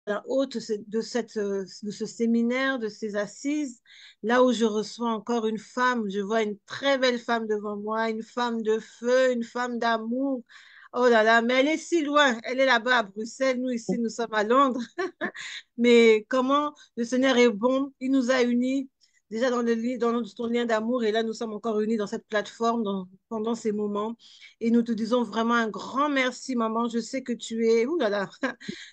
la haute de ce séminaire, de ces assises, là où je reçois encore une femme. Je vois une très belle femme devant moi, une femme de feu, une femme d'amour. Oh là là, mais elle est si loin. Elle est là-bas à Bruxelles. Nous, ici, nous sommes à Londres. Mais comment le Seigneur est bon. Il nous a unis déjà dans ton lien d'amour. Et là, nous sommes encore unis dans cette plateforme pendant ces moments. Et nous te disons vraiment un grand merci, maman. Je sais que tu es, ouh là là,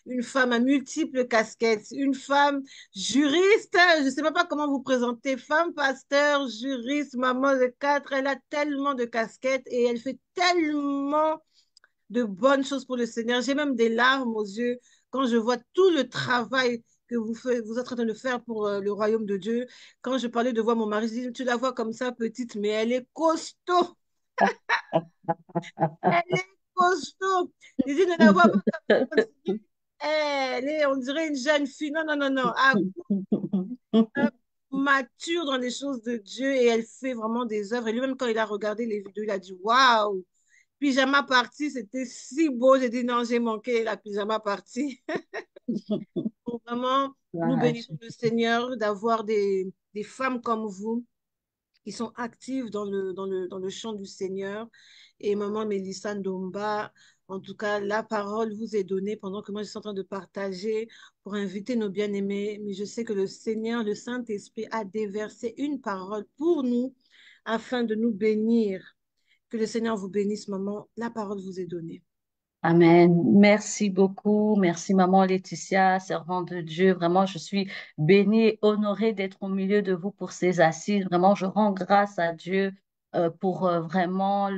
une femme à multiples casquettes, une femme juriste. Je ne sais même pas comment vous présenter. Femme, pasteur, juriste, maman de quatre. Elle a tellement de casquettes et elle fait tellement de bonnes choses pour le Seigneur. J'ai même des larmes aux yeux quand je vois tout le travail que vous êtes en train de faire pour le royaume de Dieu. Quand je parlais de voir mon mari, je dis, tu la vois comme ça, petite, mais elle est costaud. Elle est costaud. Je dis, ne la vois pas comme ça. Elle est, on dirait une jeune fille. Non, non, non, non. Mature dans les choses de Dieu et elle fait vraiment des œuvres. Et lui-même, quand il a regardé les vidéos, il a dit, waouh, pyjama party, c'était si beau. J'ai dit, non, j'ai manqué la pyjama party. Donc, vraiment, nous Courage. bénissons le Seigneur d'avoir des femmes comme vous qui sont actives dans le champ du Seigneur. Et maman Mélissa Ndomba, en tout cas, la parole vous est donnée pendant que moi je suis en train de partager pour inviter nos bien-aimés. Mais je sais que le Seigneur, le Saint-Esprit, a déversé une parole pour nous afin de nous bénir. Que le Seigneur vous bénisse, maman. La parole vous est donnée. Amen. Merci beaucoup. Merci, maman Laetitia, servante de Dieu. Vraiment, je suis bénie et honorée d'être au milieu de vous pour ces assises. Vraiment, je rends grâce à Dieu pour vraiment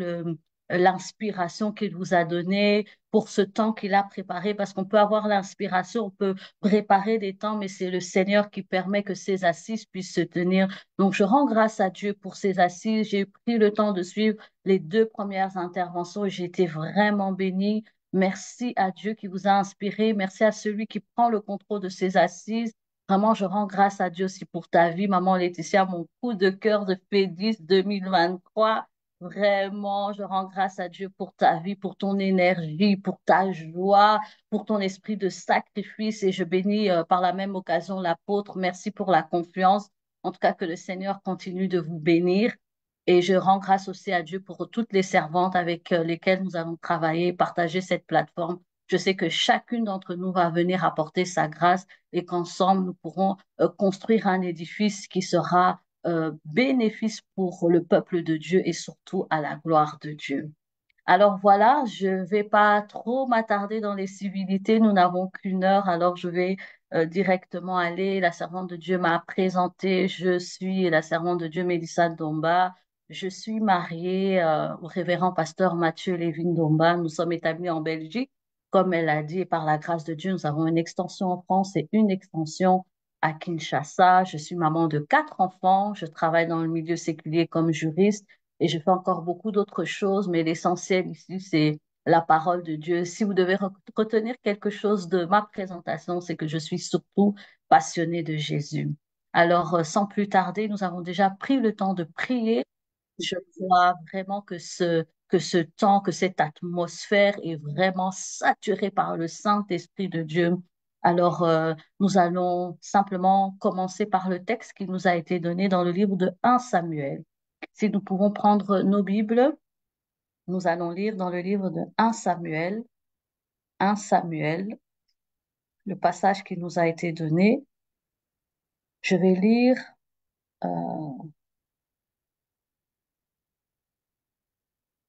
l'inspiration qu'il vous a donnée, pour ce temps qu'il a préparé, parce qu'on peut avoir l'inspiration, on peut préparer des temps, mais c'est le Seigneur qui permet que ces assises puissent se tenir. Donc, je rends grâce à Dieu pour ces assises. J'ai pris le temps de suivre les deux premières interventions et j'ai été vraiment bénie. Merci à Dieu qui vous a inspiré. Merci à celui qui prend le contrôle de ces assises. Vraiment, je rends grâce à Dieu aussi pour ta vie, maman Laetitia, mon coup de cœur de Fédis 2023. Vraiment, je rends grâce à Dieu pour ta vie, pour ton énergie, pour ta joie, pour ton esprit de sacrifice. Et je bénis par la même occasion l'apôtre. Merci pour la confiance. En tout cas, que le Seigneur continue de vous bénir. Et je rends grâce aussi à Dieu pour toutes les servantes avec lesquelles nous allons travailler, partager cette plateforme. Je sais que chacune d'entre nous va venir apporter sa grâce et qu'ensemble, nous pourrons construire un édifice qui sera bénéfice pour le peuple de Dieu et surtout à la gloire de Dieu. Alors voilà, je ne vais pas trop m'attarder dans les civilités. Nous n'avons qu'une heure, alors je vais directement aller. La servante de Dieu m'a présenté. Je suis la servante de Dieu, Mélissa Domba. Je suis mariée au révérend pasteur Mathieu Lévin Domba. Nous sommes établis en Belgique. Comme elle a dit, et par la grâce de Dieu, nous avons une extension en France et une extension à Kinshasa. Je suis maman de 4 enfants. Je travaille dans le milieu séculier comme juriste et je fais encore beaucoup d'autres choses, mais l'essentiel ici, c'est la parole de Dieu. Si vous devez retenir quelque chose de ma présentation, c'est que je suis surtout passionnée de Jésus. Alors, sans plus tarder, nous avons déjà pris le temps de prier. Je crois vraiment que ce temps, que cette atmosphère est vraiment saturée par le Saint-Esprit de Dieu. Alors, nous allons simplement commencer par le texte qui nous a été donné dans le livre de 1 Samuel. Si nous pouvons prendre nos Bibles, nous allons lire dans le livre de 1 Samuel, 1 Samuel, le passage qui nous a été donné. Je vais lire euh,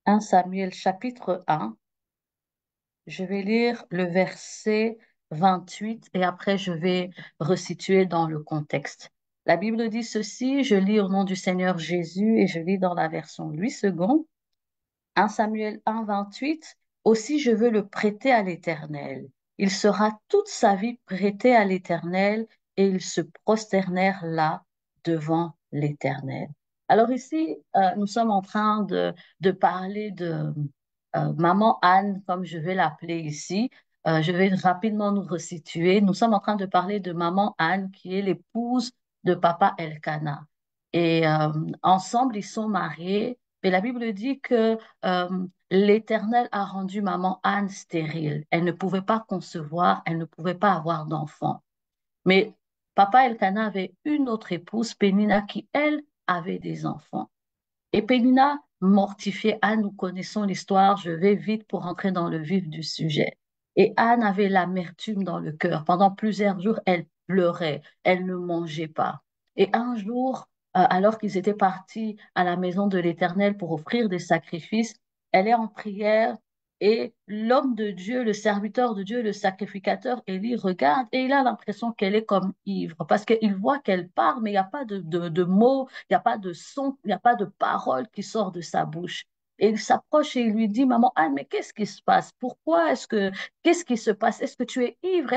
1 Samuel chapitre 1. Je vais lire le verset 28 et après je vais resituer dans le contexte. La Bible dit ceci, je lis au nom du Seigneur Jésus et je lis dans la version 8 secondes. 1 Samuel 1, 28. Aussi je veux le prêter à l'Éternel. Il sera toute sa vie prêté à l'Éternel et ils se prosternèrent là devant l'Éternel. Alors ici, nous sommes en train de parler de Maman Anne, comme je vais l'appeler ici. Je vais rapidement nous resituer. Nous sommes en train de parler de Maman Anne, qui est l'épouse de Papa Elkanah. Et ensemble, ils sont mariés. Mais la Bible dit que l'Éternel a rendu maman Anne stérile. Elle ne pouvait pas concevoir, elle ne pouvait pas avoir d'enfant. Mais papa Elkanah avait une autre épouse, Pénina, qui, elle, avait des enfants. Et Pénina mortifiait Anne, nous connaissons l'histoire, je vais vite pour entrer dans le vif du sujet. Et Anne avait l'amertume dans le cœur. Pendant plusieurs jours, elle pleurait, elle ne mangeait pas. Et un jour, alors qu'ils étaient partis à la maison de l'Éternel pour offrir des sacrifices, elle est en prière et l'homme de Dieu, le serviteur de Dieu, le sacrificateur, Élie regarde et il a l'impression qu'elle est comme ivre parce qu'il voit qu'elle parle, mais il n'y a pas de mots, il n'y a pas de son, il n'y a pas de parole qui sort de sa bouche. Et il s'approche et il lui dit, Maman Anne, mais qu'est-ce qui se passe? Qu'est-ce qui se passe? Est-ce que tu es ivre?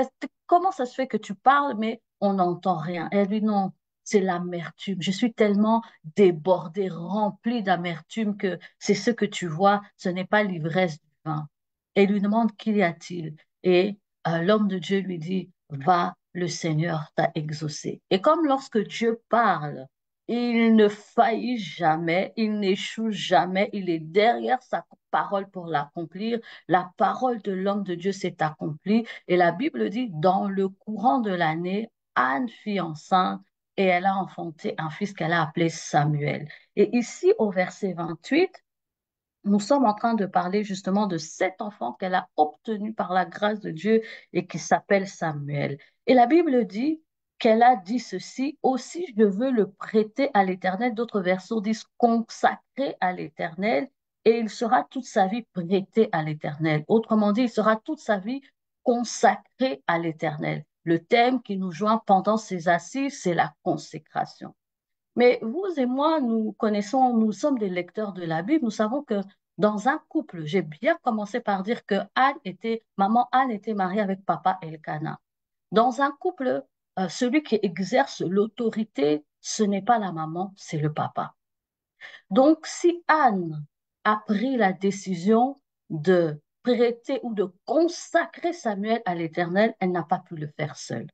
Comment ça se fait que tu parles, mais on n'entend rien? Elle lui dit, non, c'est l'amertume. Je suis tellement débordée, remplie d'amertume que c'est ce que tu vois, ce n'est pas l'ivresse du vin. Et il lui demande, qu'y a-t-il? Et l'homme de Dieu lui dit, va, le Seigneur t'a exaucé. Et comme lorsque Dieu parle, il ne faillit jamais, il n'échoue jamais, il est derrière sa parole pour l'accomplir. La parole de l'homme de Dieu s'est accomplie et la Bible dit, dans le courant de l'année, Anne fut enceinte et elle a enfanté un fils qu'elle a appelé Samuel. Et ici, au verset 28, nous sommes en train de parler justement de cet enfant qu'elle a obtenu par la grâce de Dieu et qui s'appelle Samuel. Et la Bible dit qu'elle a dit ceci, aussi je veux le prêter à l'Éternel. D'autres versets disent consacré à l'Éternel et il sera toute sa vie prêté à l'Éternel. Autrement dit, il sera toute sa vie consacré à l'Éternel. Le thème qui nous joint pendant ces assises, c'est la consécration. Mais vous et moi, nous connaissons, nous sommes des lecteurs de la Bible, nous savons que dans un couple, j'ai bien commencé par dire que maman Anne était mariée avec papa Elkanah. Dans un couple, celui qui exerce l'autorité, ce n'est pas la maman, c'est le papa. Donc, si Anne a pris la décision de prêter ou de consacrer Samuel à l'Éternel, elle n'a pas pu le faire seule.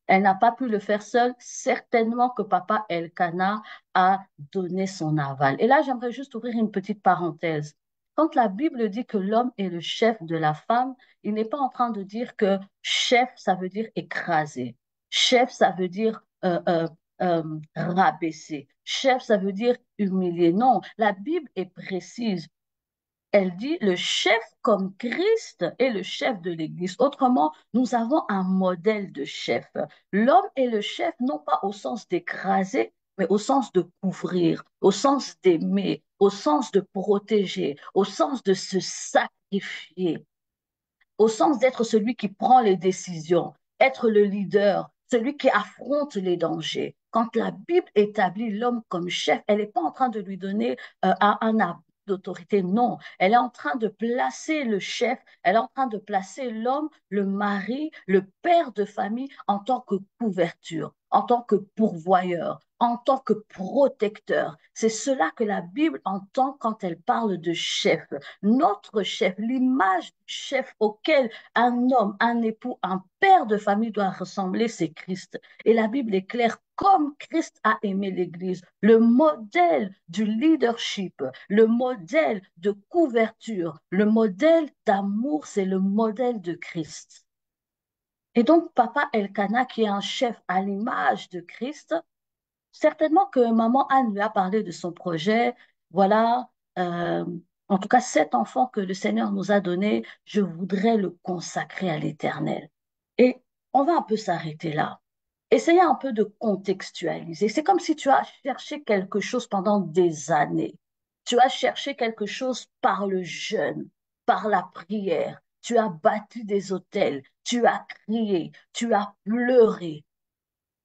Elle n'a pas pu le faire seule. Certainement que papa Elkanah a donné son aval. Et là, j'aimerais juste ouvrir une petite parenthèse. Quand la Bible dit que l'homme est le chef de la femme, il n'est pas en train de dire que chef, ça veut dire écraser. Chef, ça veut dire rabaisser. Chef, ça veut dire humilier. Non, la Bible est précise. Elle dit le chef comme Christ est le chef de l'Église. Autrement, nous avons un modèle de chef. L'homme est le chef non pas au sens d'écraser, mais au sens de couvrir, au sens d'aimer, au sens de protéger, au sens de se sacrifier, au sens d'être celui qui prend les décisions, être le leader, celui qui affronte les dangers. Quand la Bible établit l'homme comme chef, elle n'est pas en train de lui donner un abri d'autorité, non. Elle est en train de placer le chef, elle est en train de placer l'homme, le mari, le père de famille en tant que couverture, en tant que pourvoyeur, en tant que protecteur. C'est cela que la Bible entend quand elle parle de chef. Notre chef, l'image du chef auquel un homme, un époux, un père de famille doit ressembler, c'est Christ. Et la Bible est claire, comme Christ a aimé l'Église, le modèle du leadership, le modèle de couverture, le modèle d'amour, c'est le modèle de Christ. Et donc, papa Elkanah, qui est un chef à l'image de Christ, certainement que maman Anne lui a parlé de son projet. Voilà, euh, en tout cas, cet enfant que le Seigneur nous a donné, je voudrais le consacrer à l'Éternel. Et on va un peu s'arrêter là. Essayez un peu de contextualiser. C'est comme si tu as cherché quelque chose pendant des années. Tu as cherché quelque chose par le jeûne, par la prière. Tu as bâti des autels, tu as crié, tu as pleuré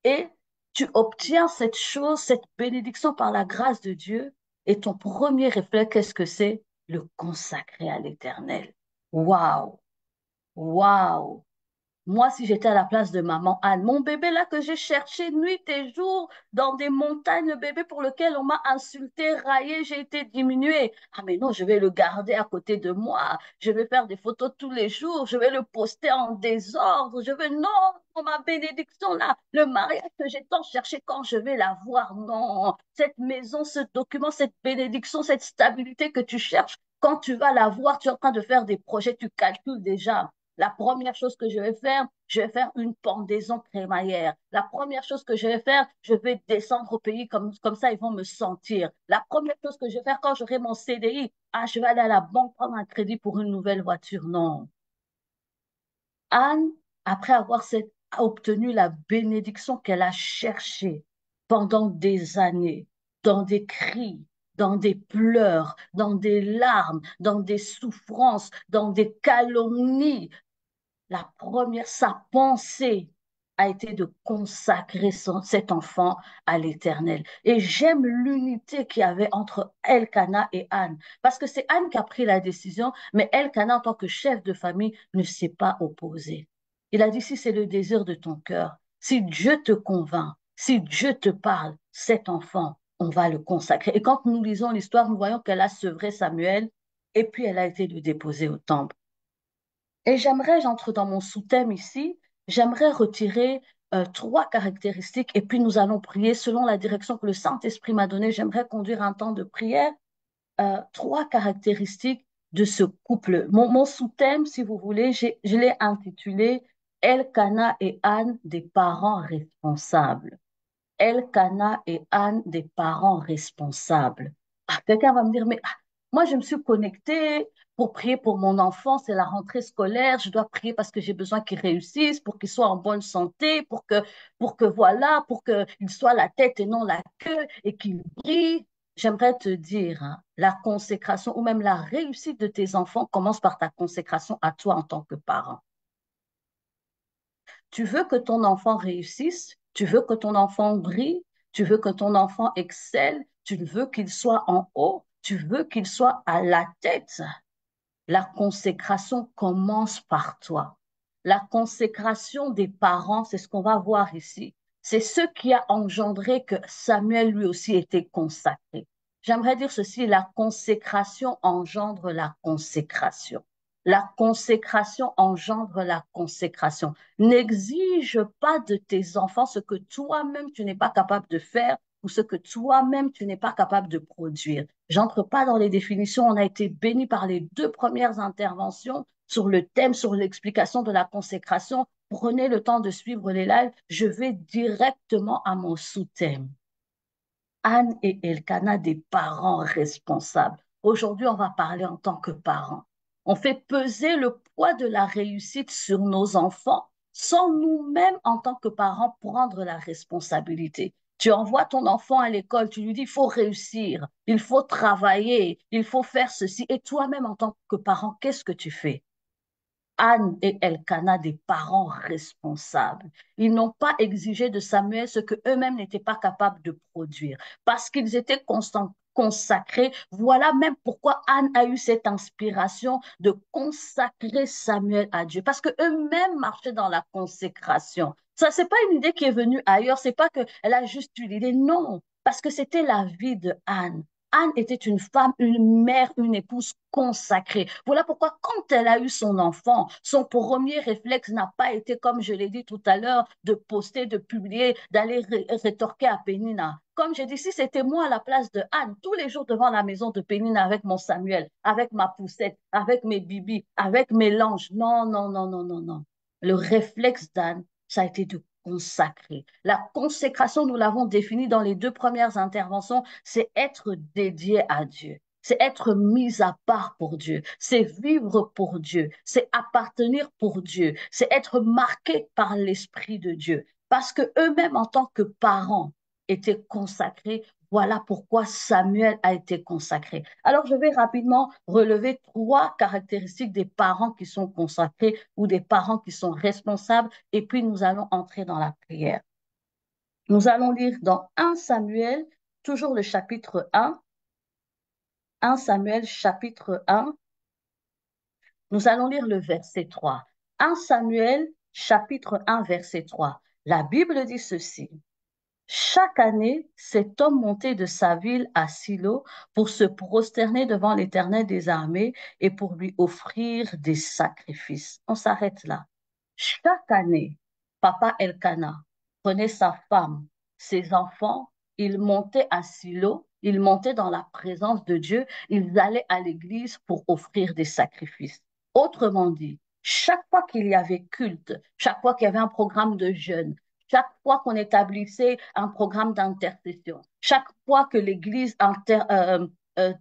et tu obtiens cette chose, cette bénédiction par la grâce de Dieu, et ton premier réflexe, qu'est-ce que c'est? Le consacrer à l'Éternel. Waouh! Waouh! Moi, si j'étais à la place de maman Anne, mon bébé là que j'ai cherché nuit et jour dans des montagnes, le bébé pour lequel on m'a insulté, raillé, j'ai été diminuée. Ah mais non, je vais le garder à côté de moi. Je vais faire des photos tous les jours. Je vais le poster en désordre. Je vais, non, pour ma bénédiction là, le mariage que j'ai tant cherché quand je vais l'avoir, non. Cette maison, ce document, cette bénédiction, cette stabilité que tu cherches, Quand tu vas la voir, tu es en train de faire des projets, tu calcules déjà. La première chose que je vais faire une pendaison crémaillère. La première chose que je vais faire, je vais descendre au pays comme ça, ils vont me sentir. La première chose que je vais faire quand j'aurai mon CDI, ah, je vais aller à la banque prendre un crédit pour une nouvelle voiture. Non. Anne, après a obtenu la bénédiction qu'elle a cherchée pendant des années, dans des cris, dans des pleurs, dans des larmes, dans des souffrances, dans des calomnies, sa pensée a été de consacrer cet enfant à l'Éternel. Et j'aime l'unité qu'il y avait entre Elkanah et Anne, parce que c'est Anne qui a pris la décision, mais Elkanah, en tant que chef de famille, ne s'est pas opposé. Il a dit, si c'est le désir de ton cœur, si Dieu te convainc, si Dieu te parle, cet enfant, on va le consacrer. Et quand nous lisons l'histoire, nous voyons qu'elle a sevré Samuel et puis elle a été le déposer au temple. Et j'entre dans mon sous-thème ici, j'aimerais retirer trois caractéristiques et puis nous allons prier selon la direction que le Saint-Esprit m'a donnée. J'aimerais conduire un temps de prière. Trois caractéristiques de ce couple. Mon sous-thème, si vous voulez, je l'ai intitulé Elkanah et Anne, des parents responsables. Elkanah et Anne, des parents responsables. Ah, quelqu'un va me dire, mais moi, je me suis connectée pour prier pour mon enfant, c'est la rentrée scolaire, je dois prier parce que j'ai besoin qu'il réussisse, pour qu'il soit en bonne santé, pour qu'il soit la tête et non la queue et qu'il brille. J'aimerais te dire, hein, la consécration ou même la réussite de tes enfants commence par ta consécration à toi en tant que parent. Tu veux que ton enfant réussisse, tu veux que ton enfant brille, tu veux que ton enfant excelle, tu veux qu'il soit en haut, tu veux qu'il soit à la tête. La consécration commence par toi. La consécration des parents, c'est ce qu'on va voir ici. C'est ce qui a engendré que Samuel lui aussi était consacré. J'aimerais dire ceci, la consécration engendre la consécration. La consécration engendre la consécration. N'exige pas de tes enfants ce que toi-même tu n'es pas capable de faire ou ce que toi-même tu n'es pas capable de produire. J'entre pas dans les définitions. On a été béni par les deux premières interventions sur le thème, sur l'explication de la consécration. Prenez le temps de suivre les lives. Je vais directement à mon sous-thème. Anne et Elkanah, des parents responsables. Aujourd'hui, on va parler en tant que parents. On fait peser le poids de la réussite sur nos enfants sans nous-mêmes, en tant que parents, prendre la responsabilité. Tu envoies ton enfant à l'école, tu lui dis, il faut réussir, il faut travailler, il faut faire ceci. Et toi-même, en tant que parent, qu'est-ce que tu fais? Anne et Elkanah, des parents responsables. Ils n'ont pas exigé de Samuel ce que eux-mêmes n'étaient pas capables de produire parce qu'ils étaient consacrés. Voilà même pourquoi Anne a eu cette inspiration de consacrer Samuel à Dieu parce que eux-mêmes marchaient dans la consécration. Ça, c'est pas une idée qui est venue ailleurs. C'est pas qu'elle a juste eu l'idée. Non, parce que c'était la vie de Anne. Anne était une femme, une mère, une épouse consacrée. Voilà pourquoi quand elle a eu son enfant, son premier réflexe n'a pas été, comme je l'ai dit tout à l'heure, de poster, de publier, d'aller rétorquer à Pénina. Comme j'ai dit, si c'était moi à la place de Anne, tous les jours devant la maison de Pénina avec mon Samuel, avec ma poussette, avec mes bibis, avec mes langes. Non, non, non, non, non, non. Le réflexe d'Anne, ça a été de consacrer. La consécration, nous l'avons définie dans les deux premières interventions, c'est être dédié à Dieu. C'est être mis à part pour Dieu. C'est vivre pour Dieu. C'est appartenir pour Dieu. C'est être marqué par l'Esprit de Dieu. Parce que eux-mêmes, en tant que parents, étaient consacrés. Voilà pourquoi Samuel a été consacré. Alors, je vais rapidement relever trois caractéristiques des parents qui sont consacrés ou des parents qui sont responsables, et puis nous allons entrer dans la prière. Nous allons lire dans 1 Samuel, toujours le chapitre 1 Samuel chapitre 1, nous allons lire le verset 3. 1 Samuel chapitre 1 verset 3. La Bible dit ceci. Chaque année, cet homme montait de sa ville à Silo pour se prosterner devant l'Éternel des armées et pour lui offrir des sacrifices. On s'arrête là. Chaque année, Papa Elkanah prenait sa femme, ses enfants, ils montaient à Silo, ils montaient dans la présence de Dieu, ils allaient à l'église pour offrir des sacrifices. Autrement dit, chaque fois qu'il y avait culte, chaque fois qu'il y avait un programme de jeûne, chaque fois qu'on établissait un programme d'intercession, chaque fois que l'Église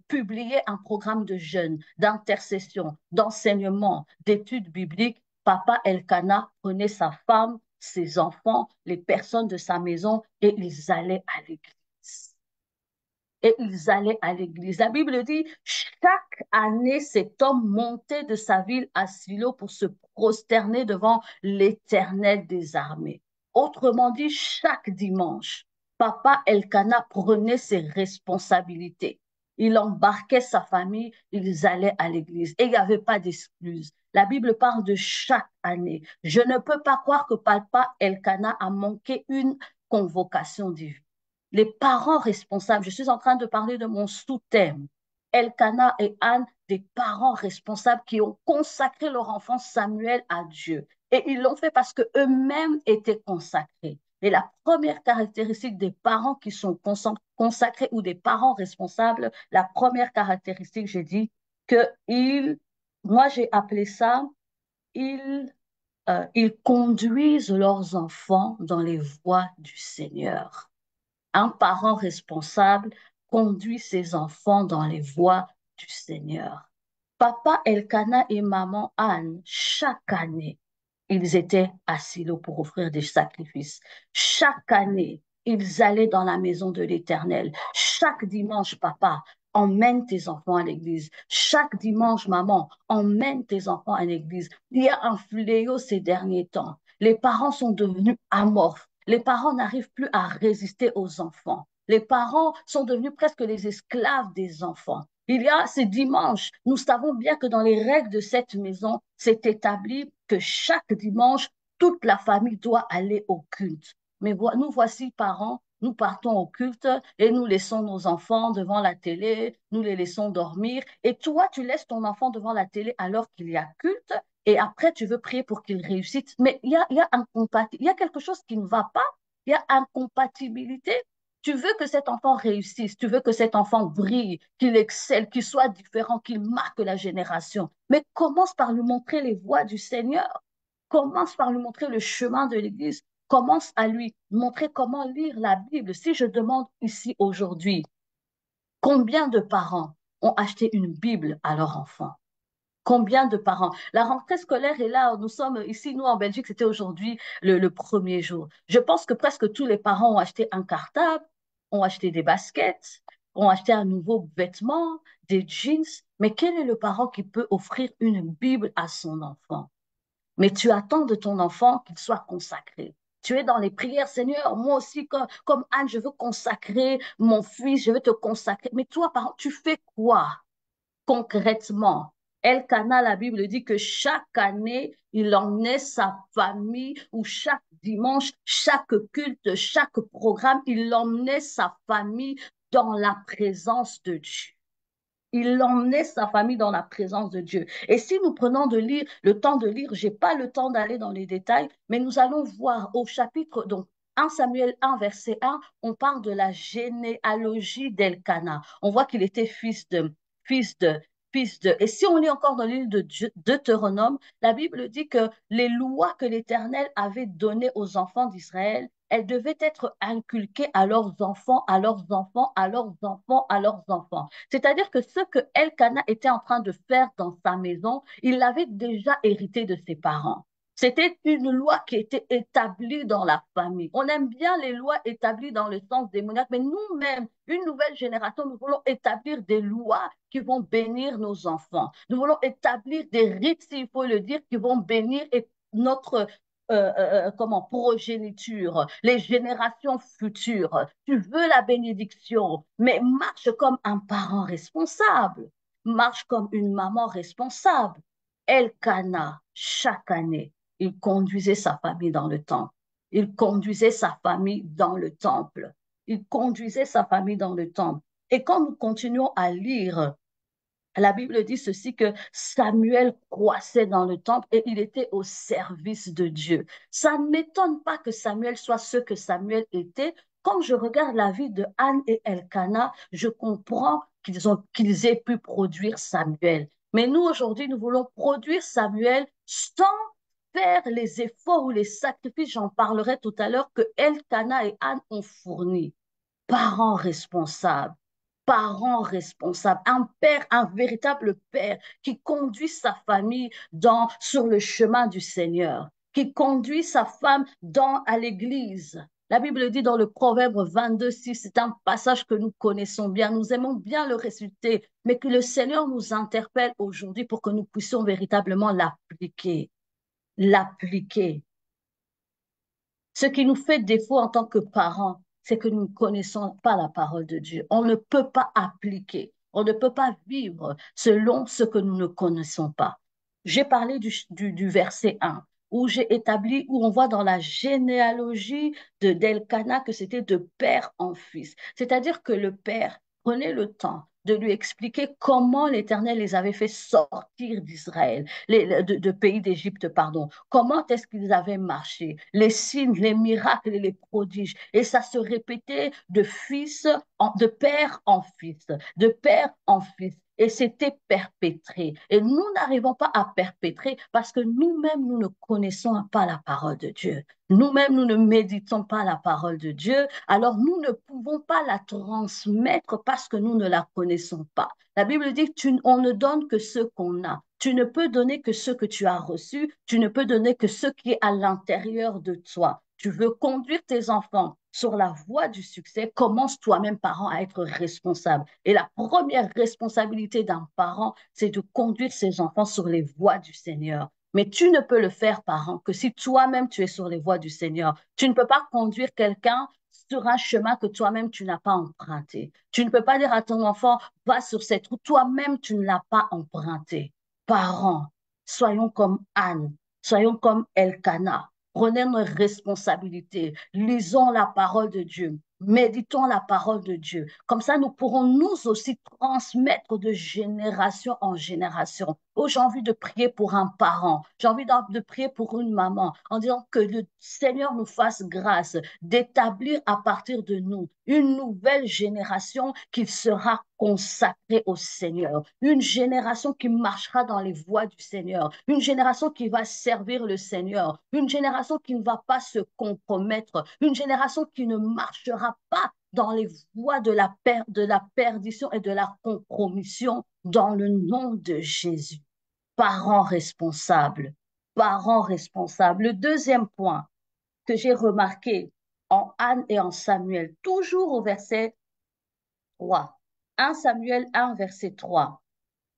publiait un programme de jeûne, d'intercession, d'enseignement, d'études bibliques, Papa Elkanah prenait sa femme, ses enfants, les personnes de sa maison et ils allaient à l'église. Et ils allaient à l'église. La Bible dit, chaque année, cet homme montait de sa ville à Silo pour se prosterner devant l'Éternel des armées. Autrement dit, chaque dimanche, Papa Elkanah prenait ses responsabilités. Il embarquait sa famille, ils allaient à l'église. Et il n'y avait pas d'excuse. La Bible parle de chaque année. Je ne peux pas croire que Papa Elkanah a manqué une convocation divine. Les parents responsables, je suis en train de parler de mon sous-thème, Elkanah et Anne, des parents responsables qui ont consacré leur enfant Samuel à Dieu. Et ils l'ont fait parce qu'eux-mêmes étaient consacrés. Et la première caractéristique des parents qui sont consacrés ou des parents responsables, la première caractéristique, j'ai dit moi j'ai appelé ça, ils conduisent leurs enfants dans les voies du Seigneur. Un parent responsable conduit ses enfants dans les voies du Seigneur. Papa Elkanah et maman Anne, chaque année, ils étaient à Silo pour offrir des sacrifices. Chaque année, ils allaient dans la maison de l'Éternel. Chaque dimanche, papa, emmène tes enfants à l'église. Chaque dimanche, maman, emmène tes enfants à l'église. Il y a un fléau ces derniers temps. Les parents sont devenus amorphes. Les parents n'arrivent plus à résister aux enfants. Les parents sont devenus presque les esclaves des enfants. Il y a ces dimanches, nous savons bien que dans les règles de cette maison, c'est établi que chaque dimanche, toute la famille doit aller au culte. Mais nous voici parents, nous partons au culte et nous laissons nos enfants devant la télé, nous les laissons dormir. Et toi, tu laisses ton enfant devant la télé alors qu'il y a culte et après tu veux prier pour qu'il réussisse. Mais il y a quelque chose qui ne va pas, il y a incompatibilité. Tu veux que cet enfant réussisse, tu veux que cet enfant brille, qu'il excelle, qu'il soit différent, qu'il marque la génération. Mais commence par lui montrer les voies du Seigneur. Commence par lui montrer le chemin de l'Église. Commence à lui montrer comment lire la Bible. Si je demande ici aujourd'hui, combien de parents ont acheté une Bible à leur enfant? Combien de parents? La rentrée scolaire est là. Nous sommes ici, nous en Belgique, c'était aujourd'hui le premier jour. Je pense que presque tous les parents ont acheté un cartable, ont acheté des baskets, ont acheté un nouveau vêtement, des jeans. Mais quel est le parent qui peut offrir une Bible à son enfant? Mais tu attends de ton enfant qu'il soit consacré. Tu es dans les prières, Seigneur, moi aussi, comme Anne, je veux consacrer mon fils, je veux te consacrer. Mais toi, parent, tu fais quoi concrètement? Elkanah, la Bible dit que chaque année, il emmenait sa famille ou chaque dimanche, chaque culte, chaque programme, il emmenait sa famille dans la présence de Dieu. Il emmenait sa famille dans la présence de Dieu. Et si nous prenons le temps de lire, je n'ai pas le temps d'aller dans les détails, mais nous allons voir au chapitre, donc 1 Samuel 1, verset 1, on parle de la généalogie d'Elkanah. On voit qu'il était fils de, fils de. Et si on lit encore dans l'île de Deutéronome, la Bible dit que les lois que l'Éternel avait données aux enfants d'Israël, elles devaient être inculquées à leurs enfants, à leurs enfants, à leurs enfants, à leurs enfants. C'est-à-dire que ce que Elkanah était en train de faire dans sa maison, il l'avait déjà hérité de ses parents. C'était une loi qui était établie dans la famille. On aime bien les lois établies dans le sens démoniaque, mais nous-mêmes, une nouvelle génération, nous voulons établir des lois qui vont bénir nos enfants. Nous voulons établir des rites, s'il faut le dire, qui vont bénir notre progéniture, les générations futures. Tu veux la bénédiction, mais marche comme un parent responsable, marche comme une maman responsable. Elkanah, chaque année, il conduisait sa famille dans le temple. Il conduisait sa famille dans le temple. Il conduisait sa famille dans le temple. Et quand nous continuons à lire la Bible dit ceci que Samuel croissait dans le temple et il était au service de Dieu. Ça ne m'étonne pas que Samuel soit ce que Samuel était, quand je regarde la vie de Anne et Elkanah, je comprends qu'ils aient pu produire Samuel. Mais nous, aujourd'hui, nous voulons produire Samuel sans faire les efforts ou les sacrifices, j'en parlerai tout à l'heure, que Elkanah et Anne ont fournis. Parents responsables, parents responsables, un père, un véritable père qui conduit sa famille sur le chemin du Seigneur, qui conduit sa femme à l'église. La Bible dit dans le Proverbe 22:6, c'est un passage que nous connaissons bien, nous aimons bien le réciter, mais que le Seigneur nous interpelle aujourd'hui pour que nous puissions véritablement l'appliquer. L'appliquer. Ce qui nous fait défaut en tant que parents, c'est que nous ne connaissons pas la parole de Dieu. On ne peut pas appliquer, on ne peut pas vivre selon ce que nous ne connaissons pas. J'ai parlé du verset 1, où j'ai établi, où on voit dans la généalogie d'Elkanah que c'était de père en fils. C'est-à-dire que le père prenait le temps de lui expliquer comment l'Éternel les avait fait sortir d'Israël, de pays d'Égypte, pardon. Comment est-ce qu'ils avaient marché, les signes, les miracles et les prodiges. Et ça se répétait de père en fils, de père en fils. Et c'était perpétré. Et nous n'arrivons pas à perpétrer parce que nous-mêmes, nous ne connaissons pas la parole de Dieu. Nous-mêmes, nous ne méditons pas la parole de Dieu, alors nous ne pouvons pas la transmettre parce que nous ne la connaissons pas. La Bible dit on ne donne que ce qu'on a. Tu ne peux donner que ce que tu as reçu, tu ne peux donner que ce qui est à l'intérieur de toi. Tu veux conduire tes enfants sur la voie du succès, commence toi-même, parent, à être responsable. Et la première responsabilité d'un parent, c'est de conduire ses enfants sur les voies du Seigneur. Mais tu ne peux le faire, parent, que si toi-même tu es sur les voies du Seigneur. Tu ne peux pas conduire quelqu'un sur un chemin que toi-même tu n'as pas emprunté. Tu ne peux pas dire à ton enfant, va sur cette route, toi-même tu ne l'as pas emprunté. Parents, soyons comme Anne, soyons comme Elkanah. Prenez nos responsabilités, lisons la parole de Dieu, méditons la parole de Dieu. Comme ça, nous pourrons nous aussi transmettre de génération en génération. Oh, j'ai envie de prier pour un parent, j'ai envie de prier pour une maman, en disant que le Seigneur nous fasse grâce d'établir à partir de nous une nouvelle génération qui sera consacrée au Seigneur, une génération qui marchera dans les voies du Seigneur, une génération qui va servir le Seigneur, une génération qui ne va pas se compromettre, une génération qui ne marchera pas dans les voies de la perdition et de la compromission dans le nom de Jésus. Parents responsables, parents responsables. Le deuxième point que j'ai remarqué en Anne et en Samuel, toujours au verset 3. 1 Samuel 1, verset 3.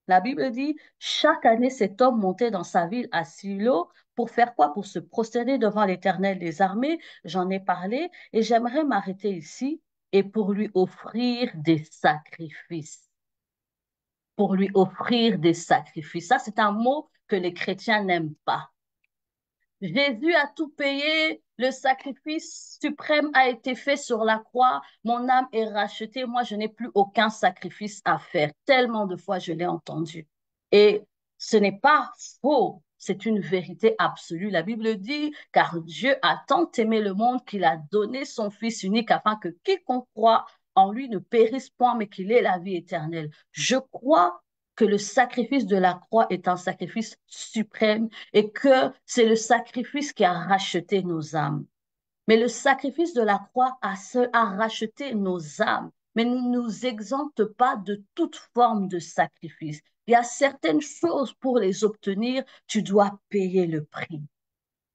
La Bible dit, chaque année, cet homme montait dans sa ville à Silo pour faire quoi? Pour se prosterner devant l'Éternel des armées. J'en ai parlé et j'aimerais m'arrêter ici et pour lui offrir des sacrifices. Pour lui offrir des sacrifices. Ça, c'est un mot que les chrétiens n'aiment pas. Jésus a tout payé, le sacrifice suprême a été fait sur la croix, mon âme est rachetée, moi je n'ai plus aucun sacrifice à faire. Tellement de fois je l'ai entendu. Et ce n'est pas faux, c'est une vérité absolue. La Bible dit, car Dieu a tant aimé le monde qu'il a donné son Fils unique afin que quiconque croit en lui ne périsse point, mais qu'il ait la vie éternelle. Je crois que le sacrifice de la croix est un sacrifice suprême et que c'est le sacrifice qui a racheté nos âmes. Mais le sacrifice de la croix a racheté nos âmes, mais ne nous exempte pas de toute forme de sacrifice. Il y a certaines choses pour les obtenir, tu dois payer le prix.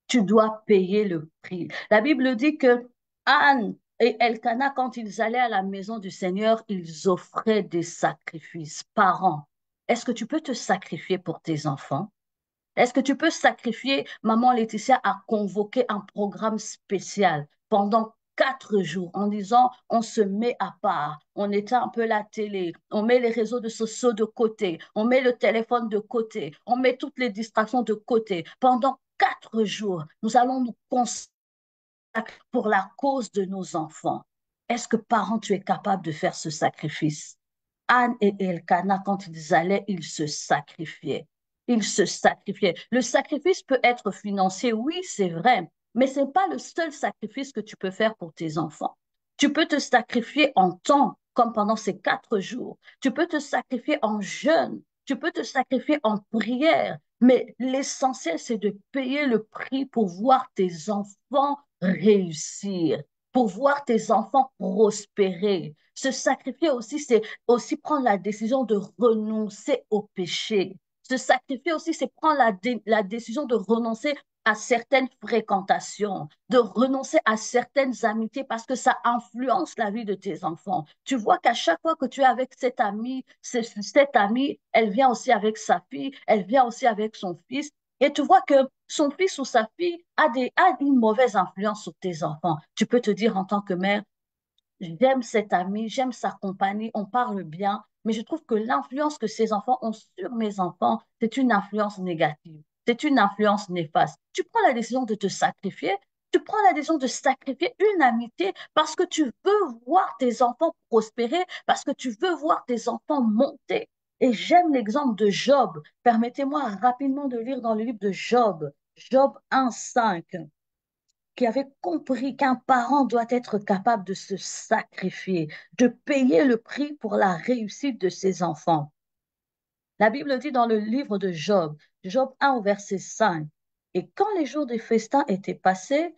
Tu dois payer le prix. La Bible dit que Anne et Elkanah, quand ils allaient à la maison du Seigneur, ils offraient des sacrifices par an. Est-ce que tu peux te sacrifier pour tes enfants? Est-ce que tu peux sacrifier, maman Laetitia a convoqué un programme spécial pendant 4 jours en disant on se met à part, on éteint un peu la télé, on met les réseaux de sociaux de côté, on met le téléphone de côté, on met toutes les distractions de côté. Pendant 4 jours, nous allons nous consacrer pour la cause de nos enfants. Est-ce que parents, tu es capable de faire ce sacrifice? Anne et Elkanah, quand ils allaient, ils se sacrifiaient. Ils se sacrifiaient. Le sacrifice peut être financier, oui, c'est vrai, mais ce n'est pas le seul sacrifice que tu peux faire pour tes enfants. Tu peux te sacrifier en temps, comme pendant ces 4 jours. Tu peux te sacrifier en jeûne. Tu peux te sacrifier en prière. Mais l'essentiel, c'est de payer le prix pour voir tes enfants réussir, pour voir tes enfants prospérer. Se sacrifier aussi, c'est aussi prendre la décision de renoncer au péché. Se sacrifier aussi, c'est prendre la décision de renoncer à certaines fréquentations, de renoncer à certaines amitiés parce que ça influence la vie de tes enfants. Tu vois qu'à chaque fois que tu es avec cette amie, elle vient aussi avec sa fille, elle vient aussi avec son fils. Et tu vois que son fils ou sa fille a une mauvaise influence sur tes enfants. Tu peux te dire en tant que mère, j'aime cet ami, j'aime sa compagnie, on parle bien, mais je trouve que l'influence que ces enfants ont sur mes enfants, c'est une influence négative, c'est une influence néfaste. Tu prends la décision de te sacrifier, tu prends la décision de sacrifier une amitié parce que tu veux voir tes enfants prospérer, parce que tu veux voir tes enfants monter. Et j'aime l'exemple de Job. Permettez-moi rapidement de lire dans le livre de Job, Job 1,5 qui avait compris qu'un parent doit être capable de se sacrifier, de payer le prix pour la réussite de ses enfants. La Bible dit dans le livre de Job, Job 1 au verset 5, et quand les jours des festins étaient passés,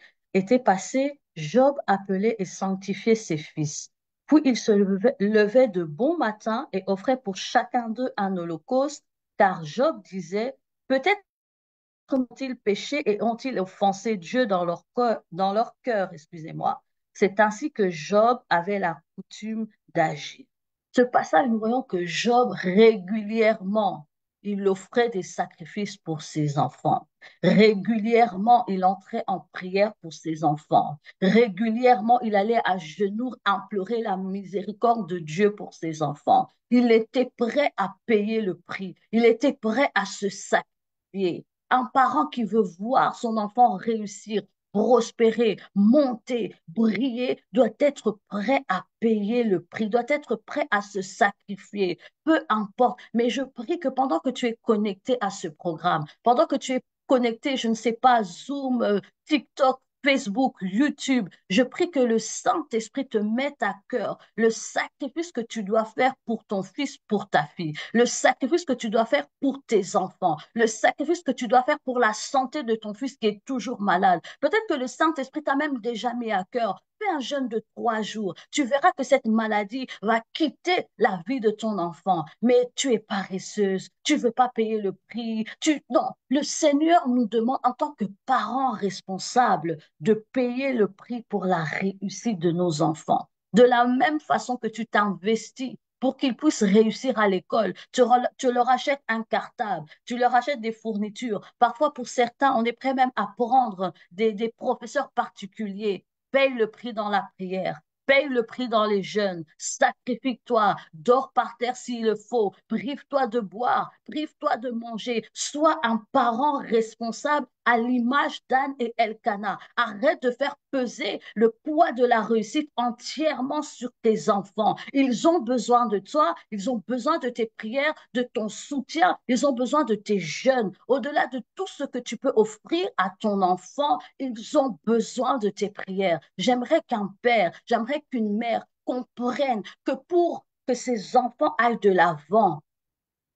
Job appelait et sanctifiait ses fils. Puis il se levait de bon matin et offrait pour chacun d'eux un holocauste, car Job disait, peut-être ont-ils péché et ont-ils offensé Dieu dans leur cœur, excusez-moi. C'est ainsi que Job avait la coutume d'agir. Ce passage, nous voyons que Job régulièrement, il offrait des sacrifices pour ses enfants. Régulièrement, il entrait en prière pour ses enfants. Régulièrement, il allait à genoux implorer la miséricorde de Dieu pour ses enfants. Il était prêt à payer le prix. Il était prêt à se sacrifier. Un parent qui veut voir son enfant réussir, prospérer, monter, briller, doit être prêt à payer le prix, doit être prêt à se sacrifier, peu importe. Mais je prie que pendant que tu es connecté à ce programme, pendant que tu es connecté, je ne sais pas, Zoom, TikTok, Facebook, YouTube, je prie que le Saint-Esprit te mette à cœur le sacrifice que tu dois faire pour ton fils, pour ta fille, le sacrifice que tu dois faire pour tes enfants, le sacrifice que tu dois faire pour la santé de ton fils qui est toujours malade. Peut-être que le Saint-Esprit t'a même déjà mis à cœur. Fais un jeûne de 3 jours. Tu verras que cette maladie va quitter la vie de ton enfant. Mais tu es paresseuse. Tu ne veux pas payer le prix. Non, le Seigneur nous demande en tant que parents responsables de payer le prix pour la réussite de nos enfants. De la même façon que tu t'investis pour qu'ils puissent réussir à l'école. Tu leur achètes un cartable, tu leur achètes des fournitures. Parfois, pour certains, on est prêt même à prendre des professeurs particuliers. Paye le prix dans la prière. Paye le prix dans les jeûnes, sacrifie-toi, dors par terre s'il le faut, prive-toi de boire, prive-toi de manger, sois un parent responsable à l'image d'Anne et Elkanah. Arrête de faire peser le poids de la réussite entièrement sur tes enfants. Ils ont besoin de toi, ils ont besoin de tes prières, de ton soutien, ils ont besoin de tes jeûnes. Au-delà de tout ce que tu peux offrir à ton enfant, ils ont besoin de tes prières. J'aimerais qu'un père, j'aimerais qu'une mère comprenne que pour que ses enfants aillent de l'avant,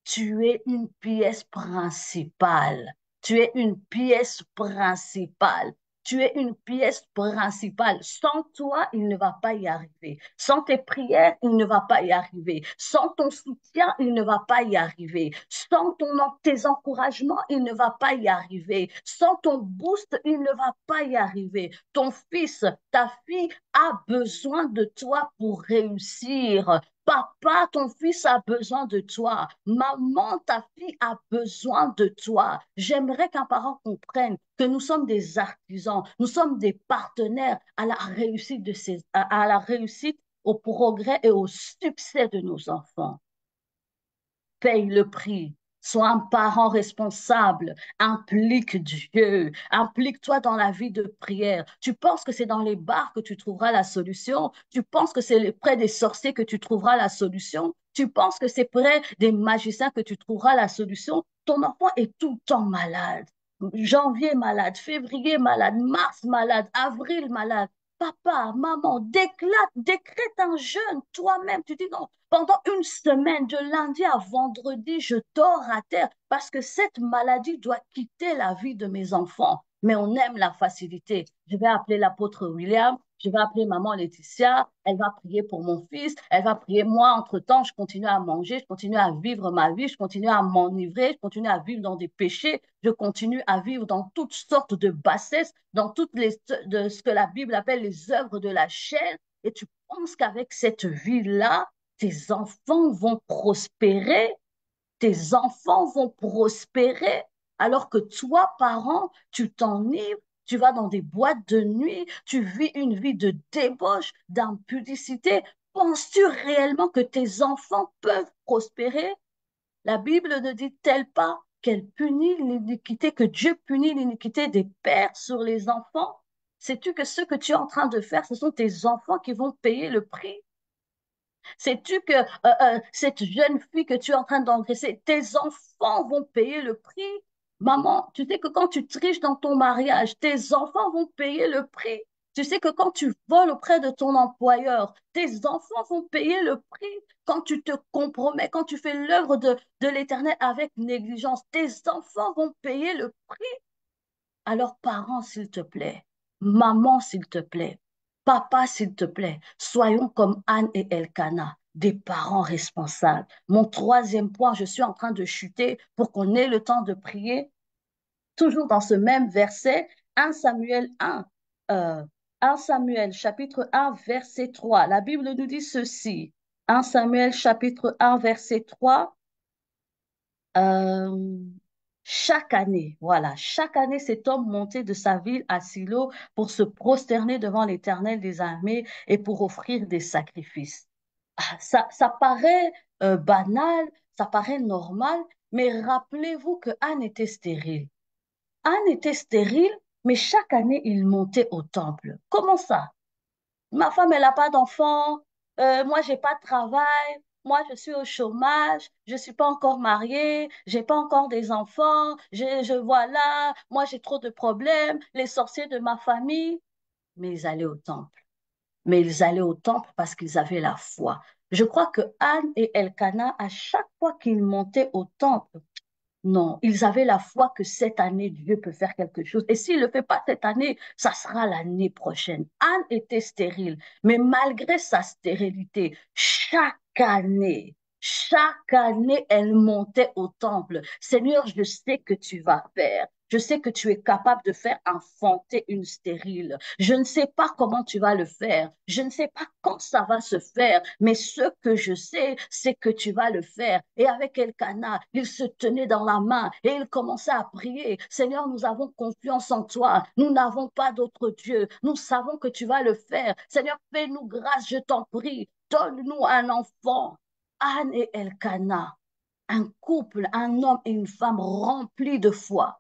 tu es une pièce principale. Tu es une pièce principale. Tu es une pièce principale. Sans toi, il ne va pas y arriver. Sans tes prières, il ne va pas y arriver. Sans ton soutien, il ne va pas y arriver. Sans tes encouragements, il ne va pas y arriver. Sans ton boost, il ne va pas y arriver. Ton fils, ta fille a besoin de toi pour réussir. Papa, ton fils a besoin de toi. Maman, ta fille a besoin de toi. J'aimerais qu'un parent comprenne que nous sommes des artisans, nous sommes des partenaires à la réussite à la réussite, au progrès et au succès de nos enfants. Paye le prix. Sois un parent responsable. Implique Dieu. Implique-toi dans la vie de prière. Tu penses que c'est dans les bars que tu trouveras la solution? Tu penses que c'est près des sorciers que tu trouveras la solution? Tu penses que c'est près des magiciens que tu trouveras la solution? Ton enfant est tout le temps malade. Janvier malade, février malade, mars malade, avril malade. papa, maman, décrète un jeûne toi-même. Tu dis non, pendant une semaine, de lundi à vendredi, je dors à terre parce que cette maladie doit quitter la vie de mes enfants. Mais on aime la facilité. Je vais appeler l'apôtre William, je vais appeler maman Laetitia, elle va prier pour mon fils, elle va prier moi. Entre-temps, je continue à manger, je continue à vivre ma vie, je continue à m'enivrer, je continue à vivre dans des péchés, je continue à vivre dans toutes sortes de bassesses, dans toutes de ce que la Bible appelle les œuvres de la chair. Et tu penses qu'avec cette vie-là, tes enfants vont prospérer, tes enfants vont prospérer, alors que toi, parent, tu t'enivres, tu vas dans des boîtes de nuit, tu vis une vie de débauche, d'impudicité. Penses-tu réellement que tes enfants peuvent prospérer? La Bible ne dit-elle pas qu'elle punit l'iniquité, que Dieu punit l'iniquité des pères sur les enfants? Sais-tu que ce que tu es en train de faire, ce sont tes enfants qui vont payer le prix? Sais-tu que cette jeune fille que tu es en train d'engraisser, tes enfants vont payer le prix? Maman, tu sais que quand tu triches dans ton mariage, tes enfants vont payer le prix. Tu sais que quand tu voles auprès de ton employeur, tes enfants vont payer le prix. Quand tu te compromets, quand tu fais l'œuvre de l'Éternel avec négligence, tes enfants vont payer le prix. Alors, parents, s'il te plaît, maman, s'il te plaît, papa, s'il te plaît, soyons comme Anne et Elkanah, des parents responsables. Mon troisième point, je suis en train de chuter pour qu'on ait le temps de prier. Toujours dans ce même verset, 1 Samuel 1, 1 Samuel chapitre 1, verset 3. La Bible nous dit ceci. 1 Samuel chapitre 1, verset 3. Euh, Chaque année, voilà, chaque année, cet homme montait de sa ville à Silo pour se prosterner devant l'Éternel des armées et pour offrir des sacrifices. Ah, ça paraît banal, ça paraît normal, mais rappelez-vous que Anne était stérile. Anne était stérile, mais chaque année, il montait au temple. Comment ça? Ma femme, elle n'a pas d'enfant, moi, j'ai pas de travail, moi, je suis au chômage, je suis pas encore mariée, j'ai pas encore des enfants, voilà, moi, j'ai trop de problèmes, les sorciers de ma famille. Mais ils allaient au temple. Mais ils allaient au temple parce qu'ils avaient la foi. Je crois que Anne et Elkanah, à chaque fois qu'ils montaient au temple, non, ils avaient la foi que cette année, Dieu peut faire quelque chose. Et s'il ne le fait pas cette année, ça sera l'année prochaine. Anne était stérile, mais malgré sa stérilité, chaque année, elle montait au temple. Seigneur, je sais que tu vas faire. Je sais que tu es capable de faire enfanter une stérile. Je ne sais pas comment tu vas le faire. Je ne sais pas quand ça va se faire. Mais ce que je sais, c'est que tu vas le faire. Et avec Elkanah, il se tenait dans la main et il commençait à prier. Seigneur, nous avons confiance en toi. Nous n'avons pas d'autre Dieu. Nous savons que tu vas le faire. Seigneur, fais-nous grâce, je t'en prie. Donne-nous un enfant. Anne et Elkanah, un couple, un homme et une femme remplis de foi.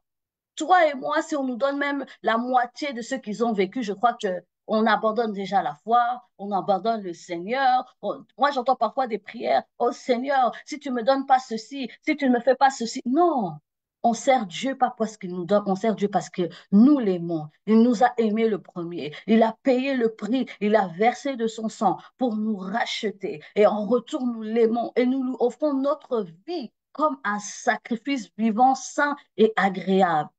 Toi et moi, si on nous donne même la moitié de ce qu'ils ont vécu, je crois que on abandonne déjà la foi, on abandonne le Seigneur. Moi, j'entends parfois des prières, oh Seigneur, si tu me donnes pas ceci, si tu ne me fais pas ceci. Non, on sert Dieu pas parce qu'il nous donne, on sert Dieu parce que nous l'aimons. Il nous a aimés le premier. Il a payé le prix. Il a versé de son sang pour nous racheter. Et en retour, nous l'aimons et nous lui offrons notre vie comme un sacrifice vivant, saint et agréable.